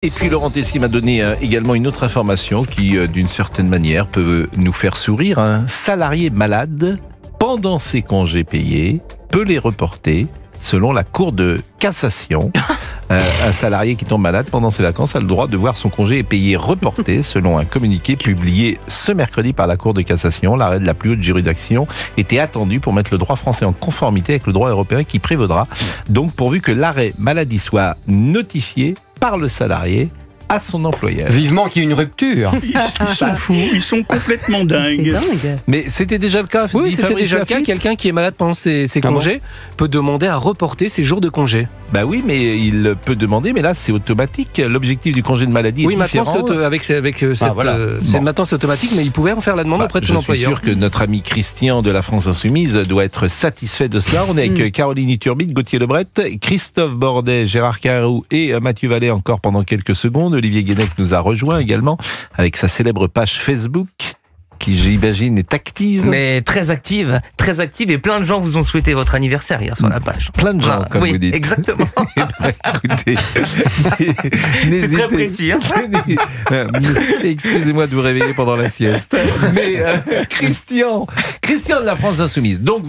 Et puis Laurent Tessier m'a donné également une autre information qui, d'une certaine manière, peut nous faire sourire. Un salarié malade, pendant ses congés payés, peut les reporter selon la Cour de cassation. Un salarié qui tombe malade pendant ses vacances a le droit de voir son congé payé reporté selon un communiqué publié ce mercredi par la Cour de cassation. L'arrêt de la plus haute juridiction était attendu pour mettre le droit français en conformité avec le droit européen qui prévaudra. Donc pourvu que l'arrêt maladie soit notifié par le salarié à son employeur. Vivement qu'il y ait une rupture. Ils sont fous, ils sont complètement dingues. C'est dingue. Mais c'était déjà le cas. Oui, dit c'était Fabrice déjà le cas. Lafitte. Quelqu'un qui est malade pendant ses congés peut demander à reporter ses jours de congé. Bah oui, mais il peut demander, mais là c'est automatique. L'objectif du congé de maladie Oui, est maintenant différent. maintenant c'est automatique, mais il pouvait en faire la demande auprès de son Je suis employeur. sûr que notre ami Christian de la France Insoumise doit être satisfait de cela. On est avec Caroline Turbide, Gauthier Lebret, Christophe Bordet, Gérard Carrou et Mathieu Vallée encore pendant quelques secondes. Olivier Guénec nous a rejoint également avec sa célèbre page Facebook qui, j'imagine, est active. Mais très active, et plein de gens vous ont souhaité votre anniversaire hier sur la page. Plein de gens, Voilà. comme oui, vous dites. Exactement. Eh ben, écoutez, C'est très précis. Hein. Excusez-moi de vous réveiller pendant la sieste. Mais Christian de la France Insoumise. Donc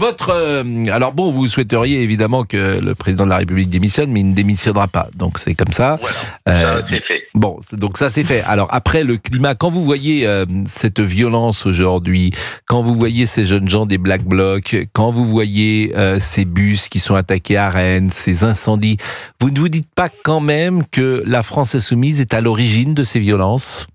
alors bon, vous souhaiteriez évidemment que le président de la République démissionne, mais il ne démissionnera pas. Donc c'est comme ça. Voilà, c'est fait. Bon, donc ça c'est fait. Alors après le climat, quand vous voyez cette violence aujourd'hui, quand vous voyez ces jeunes gens des Black Blocs, quand vous voyez ces bus qui sont attaqués à Rennes, ces incendies, vous ne vous dites pas quand même que la France Insoumise est à l'origine de ces violences ?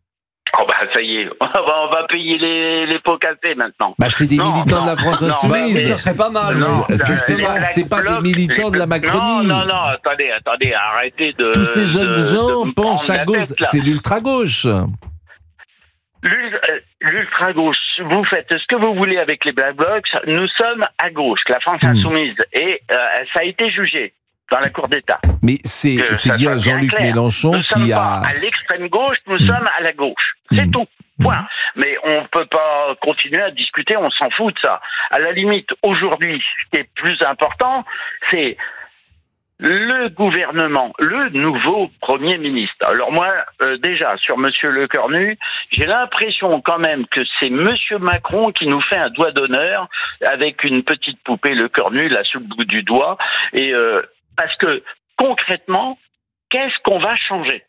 Oh bah ça y est, on va payer les pots cassés maintenant. Bah c'est des militants de la France Insoumise. Ça serait pas mal. Non, C'est pas des militants de la Macronie. Non, attendez, arrêtez de... Tous ces jeunes gens de me penchent prendre à la gauche, tête, là. c'est l'ultra-gauche. L'ultra-gauche, vous faites ce que vous voulez avec les Black Blocs, nous sommes à gauche, la France Insoumise, et ça a été jugé dans la Cour d'État. Mais c'est Que ça bien soit Jean-Luc clair. Mélenchon Nous sommes qui pas a... à l'extrême gauche, nous sommes à la gauche. C'est tout. Point. Mais on ne peut pas continuer à discuter, on s'en fout de ça. À la limite, aujourd'hui, ce qui est plus important, c'est le gouvernement, le nouveau Premier ministre. Alors moi, déjà, sur Monsieur Lecornu, j'ai l'impression quand même que c'est Monsieur Macron qui nous fait un doigt d'honneur avec une petite poupée Lecornu là sous le bout du doigt. Et parce que concrètement, qu'est-ce qu'on va changer ?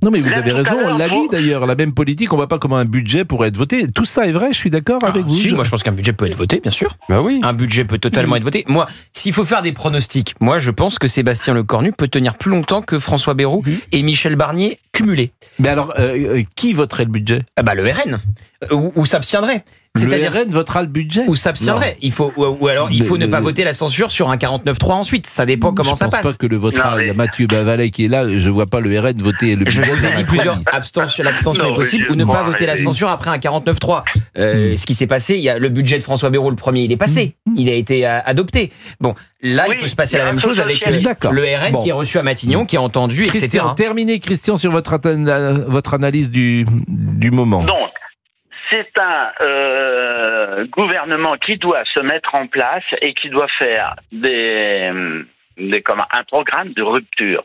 Non mais vous Là, avez tout à raison, on l'heure, l'a dit d'ailleurs, la même politique, on ne voit pas comment un budget pourrait être voté. Tout ça est vrai, je suis d'accord avec vous. Si, moi je pense qu'un budget peut être voté, bien sûr. Bah oui. Un budget peut totalement être voté. Moi, s'il faut faire des pronostics, moi je pense que Sébastien Lecornu peut tenir plus longtemps que François Bayrou et Michel Barnier cumulés. Mais alors, qui voterait le budget ? Le RN, ou s'abstiendrait. Le C'est-à-dire RN votera le budget ? ou s'abstiendrait. Il faut, ou alors il faut ne pas voter la censure sur un 49.3 ensuite. Ça dépend comment ça Je pense passe. pas que le votera. Non, mais- Il y a Mathieu Bavalet qui est là, je vois pas le RN voter le budget. Je vous ai de dit la plusieurs Macronie. abstentions. L'abstention Non, est possible mais ou ne pas bon, voter la arrêtez. censure après un 49.3. Ce qui s'est passé, il y a le budget de François Bayrou, le premier, il est passé. Il a été adopté. Bon, là, Oui, il peut se passer la même grâce au chose avec socialisme. D'accord. le RN Bon. qui est reçu à Matignon, qui est entendu, etc. Christian, terminez Christian sur votre analyse du moment. Donc, c'est un gouvernement qui doit se mettre en place et qui doit faire un programme de rupture.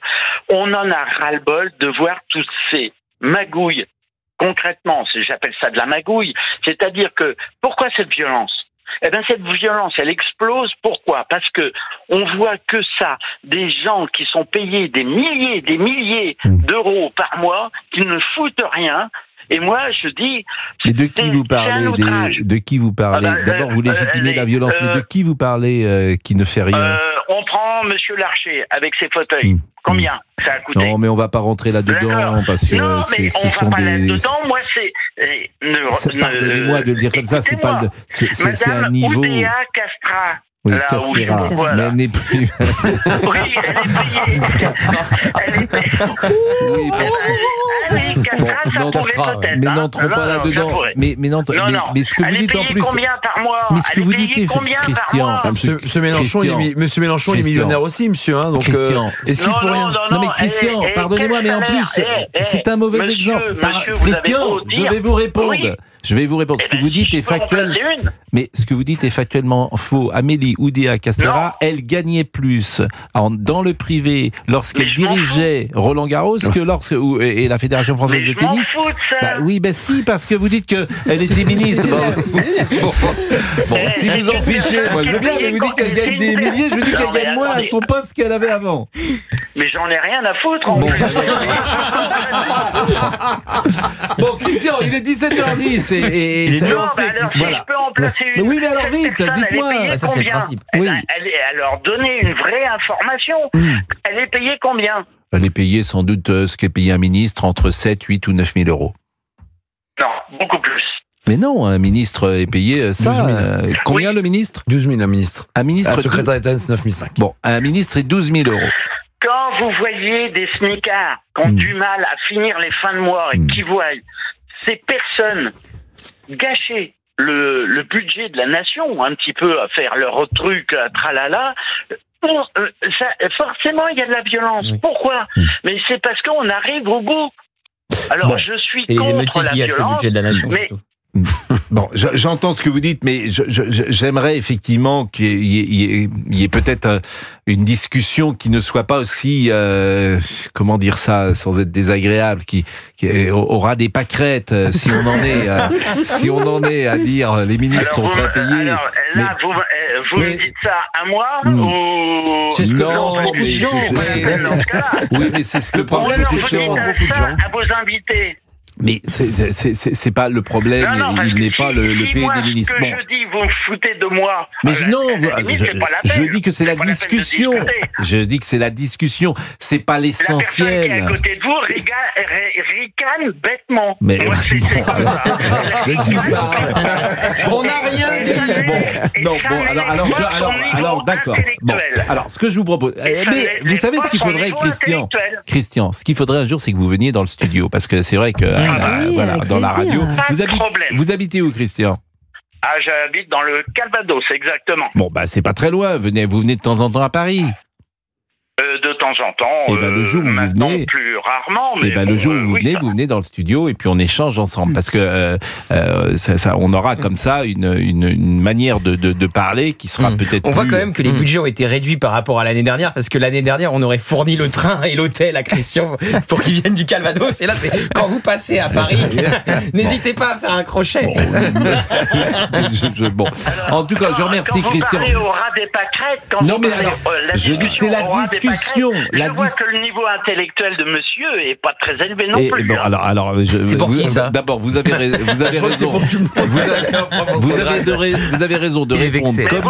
On en a ras-le-bol de voir toutes ces magouilles. Concrètement, j'appelle ça de la magouille. C'est-à-dire que, pourquoi cette violence ? Eh bien, cette violence, elle explose. Pourquoi ? Parce que on voit que ça, des gens qui sont payés des milliers d'euros par mois, qui ne foutent rien. Et moi, je dis... Mais de qui vous c'est un parlez outrage. De qui vous parlez Ah bah, D'abord, vous légitimez la violence, mais de qui vous parlez qui ne fait rien On prend Monsieur Larcher avec ses fauteuils. Combien ça a coûté ? Non, mais on va pas rentrer là-dedans D'accord. parce que Non, mais ce on sont va pas des. là-dedans. Moi, Pardonnez-moi de le dire comme ça, c'est pas c'est un Madame niveau. Oudéa Castra. Oui, là où je Castera, vous vois, mais là. elle n'est plus. Oui, elle est payée. Elle est payée. Oui, Elle est Castera, ça pourrait peut-être. Mais n'entrons pas là-dedans. Mais ce que vous dites en plus. Combien par mois? Mais ce que vous dites, Christian. Monsieur Mélenchon, il est millionnaire aussi, monsieur. Hein, donc, Christian. Est-ce qu'il faut rien? Non, mais Christian, pardonnez-moi, mais en plus, c'est un mauvais exemple. Christian, je vais vous répondre. Je vais vous répondre. Ce que vous dites est factuel. Mais ce que vous dites est factuellement faux. Amélie Oudéa-Castéra, elle gagnait plus dans le privé lorsqu'elle dirigeait Roland Garros et la Fédération française de tennis. Oui, si, parce que vous dites qu'elle était ministre. Bon, si vous en fichez, moi je veux bien, mais vous dites qu'elle gagne des milliers, je dis qu'elle gagne moins à son poste qu'elle avait avant. Mais j'en ai rien à foutre. Bon, Christian, il est 17h10 et si je peux en placer une. Oui, mais alors vite, dites-moi. Ça, c'est le principe. Oui. Alors, donnez une vraie information. Elle est payée combien? Elle est payée sans doute ce qu'est payé un ministre, entre 7, 8 ou 9 000 euros. Non, beaucoup plus. Mais non, un ministre est payé ça. 12 000. Combien le ministre? 12 000, un ministre. Un ministre. Un secrétaire d'État, c'est 9 500. Bon, un ministre est 12 000 euros. Quand vous voyez des smicards qui ont du mal à finir les fins de mois et qui voient ces personnes gâcher le budget de la nation, un petit peu à faire leur truc, tralala, forcément il y a de la violence. Pourquoi? Mais c'est parce qu'on arrive au bout. Alors je suis contre la violence. C'est les émeutiers qui gâchent le budget de la nation. Mais bon, j'entends ce que vous dites, mais j'aimerais effectivement qu'il y ait peut-être une discussion qui ne soit pas aussi, comment dire ça, sans être désagréable, qui aura des pâquerettes si on en est à dire les ministres sont très payés. Alors là, vous me dites ça à moi ou c'est ce que pensent beaucoup de gens. Oui, mais c'est ce que pensent beaucoup de gens. À vos invités. Mais c'est pas le problème, il n'est pas le pays des ministres. Ce que je dis, vous foutez de moi. Mais je dis que c'est la discussion. Je dis que c'est la discussion. C'est pas l'essentiel. La personne qui est à côté de vous ricane bêtement. Mais on n'a rien dit. Alors d'accord. Bon, alors ce que je vous propose, mais vous savez ce qu'il faudrait, Christian, ce qu'il faudrait un jour, c'est que vous veniez dans le studio, parce que c'est vrai que dans la radio, vous habitez où, Christian? J'habite dans le Calvados, exactement. Bon, c'est pas très loin. Vous venez de temps en temps à Paris. De temps en temps. Et le jour où vous venez, plus rarement. Mais le jour où vous venez dans le studio et puis on échange ensemble, parce que on aura comme ça une manière de parler qui sera peut-être. On voit quand même que les budgets ont été réduits par rapport à l'année dernière, parce que l'année dernière on aurait fourni le train et l'hôtel à Christian pour qu'il vienne du Calvados. Et là, c'est quand vous passez à Paris, n'hésitez pas à faire un crochet. Bon. En tout cas, je remercie Christian. Non, mais alors, je dis que c'est la discussion. Je vois que le niveau intellectuel de monsieur est pas très élevé non plus. Bon, alors, c'est pour qui ça? D'abord, vous avez raison. Vous avez raison de répondre comme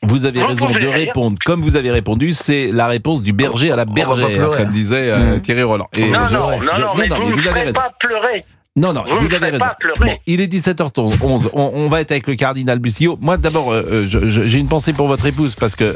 vous avez raison de répondre comme vous avez répondu. C'est la réponse du berger à la bergère, comme disait Thierry Roland. Mais vous ne ferez pas pleurer. Non, vous avez raison. Bon, il est 17h11. On va être avec le cardinal Bustillo. Moi, d'abord, j'ai une pensée pour votre épouse, parce que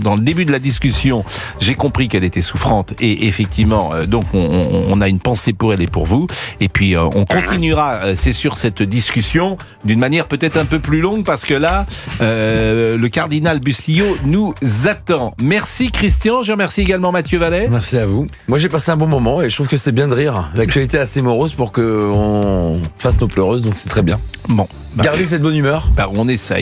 dans le début de la discussion, j'ai compris qu'elle était souffrante. Et effectivement, donc, on a une pensée pour elle et pour vous. Et puis, on continuera, c'est sûr, cette discussion d'une manière peut-être un peu plus longue, parce que là, le cardinal Bustillo nous attend. Merci, Christian. Je remercie également Mathieu Vallet. Merci à vous. Moi, j'ai passé un bon moment et je trouve que c'est bien de rire. L'actualité est assez morose pour qu'on fasse nos pleureuses, donc c'est très bien. Bon, gardez cette bonne humeur. On essaye.